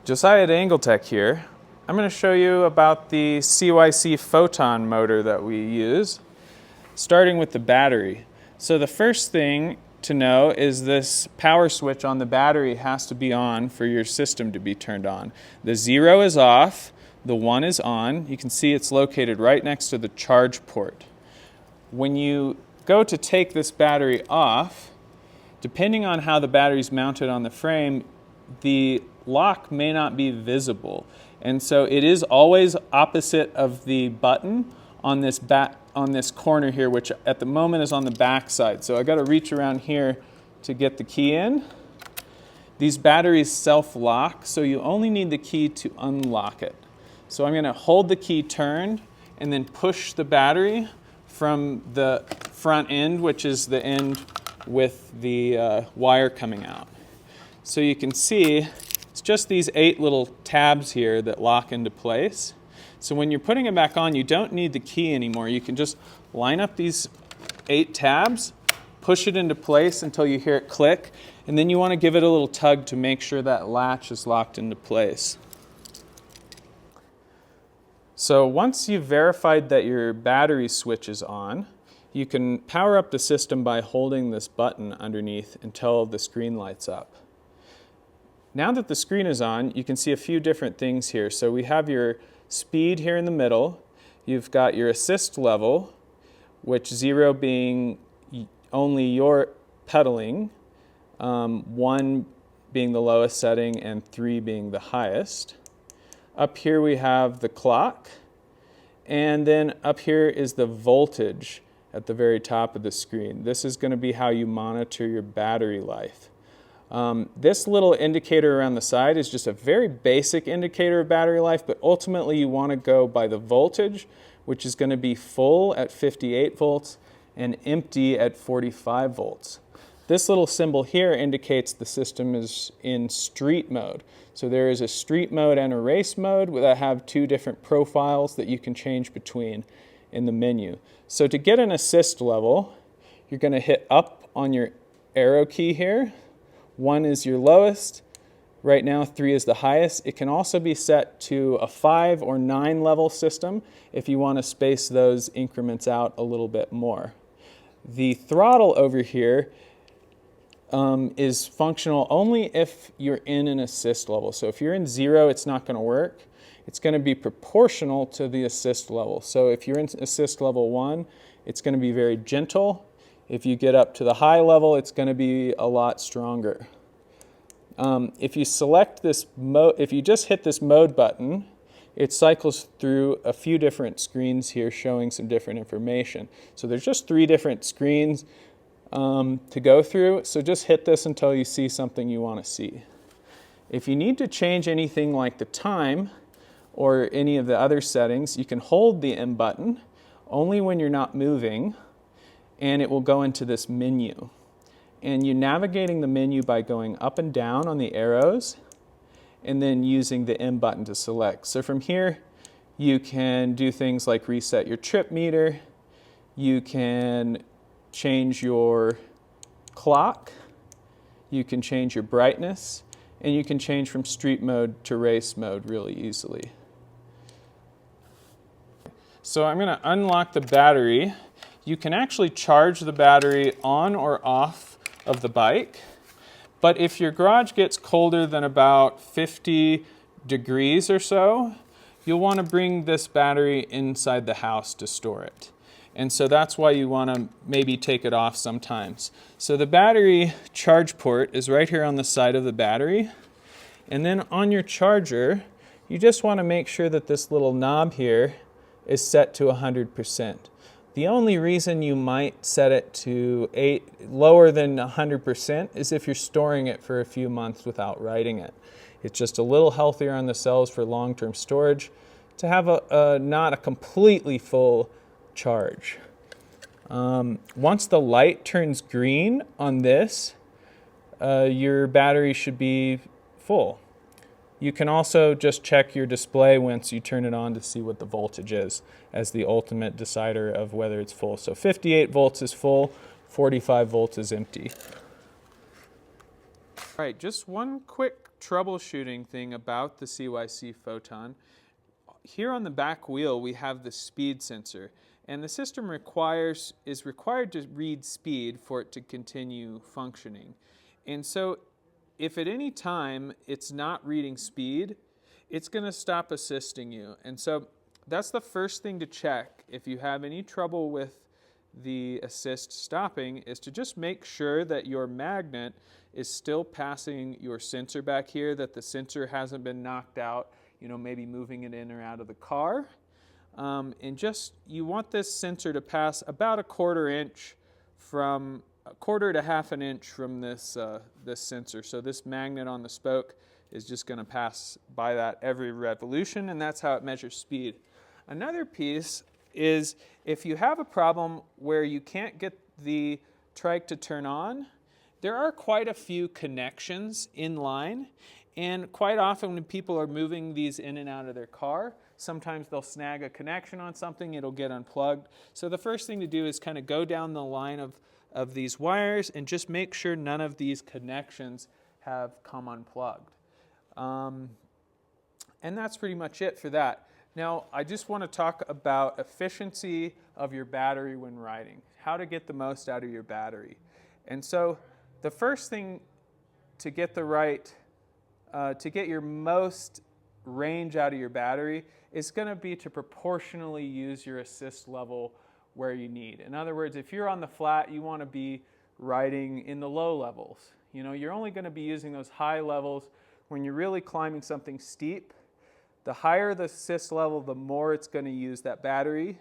Josiah at Angletech here. I'm going to show you about the CYC Photon motor that we use, starting with the battery. So the first thing to know is this power switch on the battery has to be on for your system to be turned on. The 0 is off, the 1 is on. You can see it's located right next to the charge port. When you go to take this battery off, depending on how the battery is mounted on the frame, the lock may not be visible. And so it is always opposite of the button on this corner here, which at the moment is on the back side. So I got to reach around here to get the key in. These batteries self-lock, so you only need the key to unlock it. So I'm going to hold the key turned and then push the battery from the front end, which is the end with the wire coming out. So you can see it's just these 8 little tabs here that lock into place. So when you're putting it back on, you don't need the key anymore. You can just line up these 8 tabs, push it into place until you hear it click, and then you want to give it a little tug to make sure that latch is locked into place. So once you've verified that your battery switch is on, you can power up the system by holding this button underneath until the screen lights up. Now that the screen is on, you can see a few different things here. So we have your speed here in the middle. You've got your assist level, which 0 being only your pedaling, 1 being the lowest setting, and 3 being the highest. Up here we have the clock, and then up here is the voltage at the very top of the screen. This is going to be how you monitor your battery life. This little indicator around the side is just a very basic indicator of battery life, but ultimately you want to go by the voltage, which is going to be full at 58 volts and empty at 45 volts. This little symbol here indicates the system is in street mode. So there is a street mode and a race mode that have 2 different profiles that you can change between in the menu. So to get an assist level, you're going to hit up on your arrow key here. 1 is your lowest. Right now 3 is the highest. It can also be set to a 5 or 9 level system if you want to space those increments out a little bit more. The throttle over here is functional only if you're in an assist level. So if you're in 0, it's not going to work. It's going to be proportional to the assist level. So if you're in assist level 1, it's going to be very gentle. If you get up to the high level, it's going to be a lot stronger. If you select this mode, if you just hit this mode button, it cycles through a few different screens here showing some different information. So there's just 3 different screens to go through. So just hit this until you see something you want to see. If you need to change anything like the time or any of the other settings, you can hold the M button only when you're not moving, and it will go into this menu. And you're navigating the menu by going up and down on the arrows and then using the M button to select. So from here, you can do things like reset your trip meter, you can change your clock, you can change your brightness, and you can change from street mode to race mode really easily. So I'm going to unlock the battery. You can actually charge the battery on or off of the bike, but if your garage gets colder than about 50 degrees or so, you'll want to bring this battery inside the house to store it. And so that's why you want to maybe take it off sometimes. So the battery charge port is right here on the side of the battery. And then on your charger, you just want to make sure that this little knob here is set to 100%. The only reason you might set it to lower than 100% is if you're storing it for a few months without writing it. It's just a little healthier on the cells for long-term storage to have not a completely full charge. Once the light turns green on this, your battery should be full. You can also just check your display once you turn it on to see what the voltage is as the ultimate decider of whether it's full. So 58 volts is full, 45 volts is empty. All right, just one quick troubleshooting thing about the CYC Photon. Here on the back wheel we have the speed sensor, and the system is required to read speed for it to continue functioning. And so if at any time it's not reading speed, it's going to stop assisting you. And so that's the first thing to check if you have any trouble with the assist stopping, is to just make sure that your magnet is still passing your sensor back here, that the sensor hasn't been knocked out, maybe moving it in or out of the car. And you want this sensor to pass about a quarter to half an inch from this sensor. So this magnet on the spoke is just going to pass by that every revolution, and that's how it measures speed. Another piece is if you have a problem where you can't get the trike to turn on, there are quite a few connections in line, and quite often when people are moving these in and out of their car, sometimes they'll snag a connection on something, it'll get unplugged. So the first thing to do is kind of go down the line of these wires and just make sure none of these connections have come unplugged. And that's pretty much it for that. Now, I just want to talk about efficiency of your battery when riding, how to get the most out of your battery. And so the first thing to get to get your most range out of your battery is going to be to proportionally use your assist level where you need. In other words, if you're on the flat, you want to be riding in the low levels. You're only going to be using those high levels when you're really climbing something steep. The higher the assist level, the more it's going to use that battery.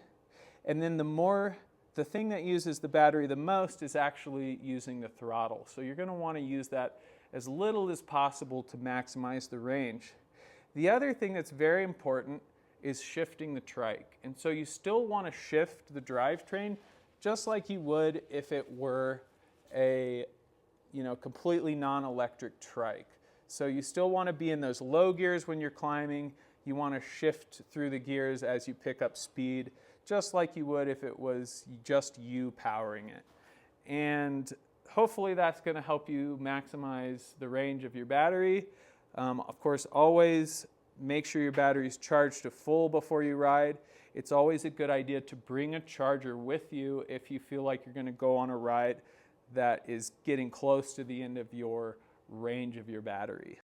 And then the thing that uses the battery the most is actually using the throttle. So you're going to want to use that as little as possible to maximize the range. The other thing that's very important is shifting the trike. And so you still want to shift the drivetrain just like you would if it were a completely non-electric trike. So you still want to be in those low gears when you're climbing. You want to shift through the gears as you pick up speed, just like you would if it was just you powering it. And hopefully that's going to help you maximize the range of your battery. Of course, always make sure your battery is charged to full before you ride. It's always a good idea to bring a charger with you if you feel like you're going to go on a ride that is getting close to the end of your range of your battery.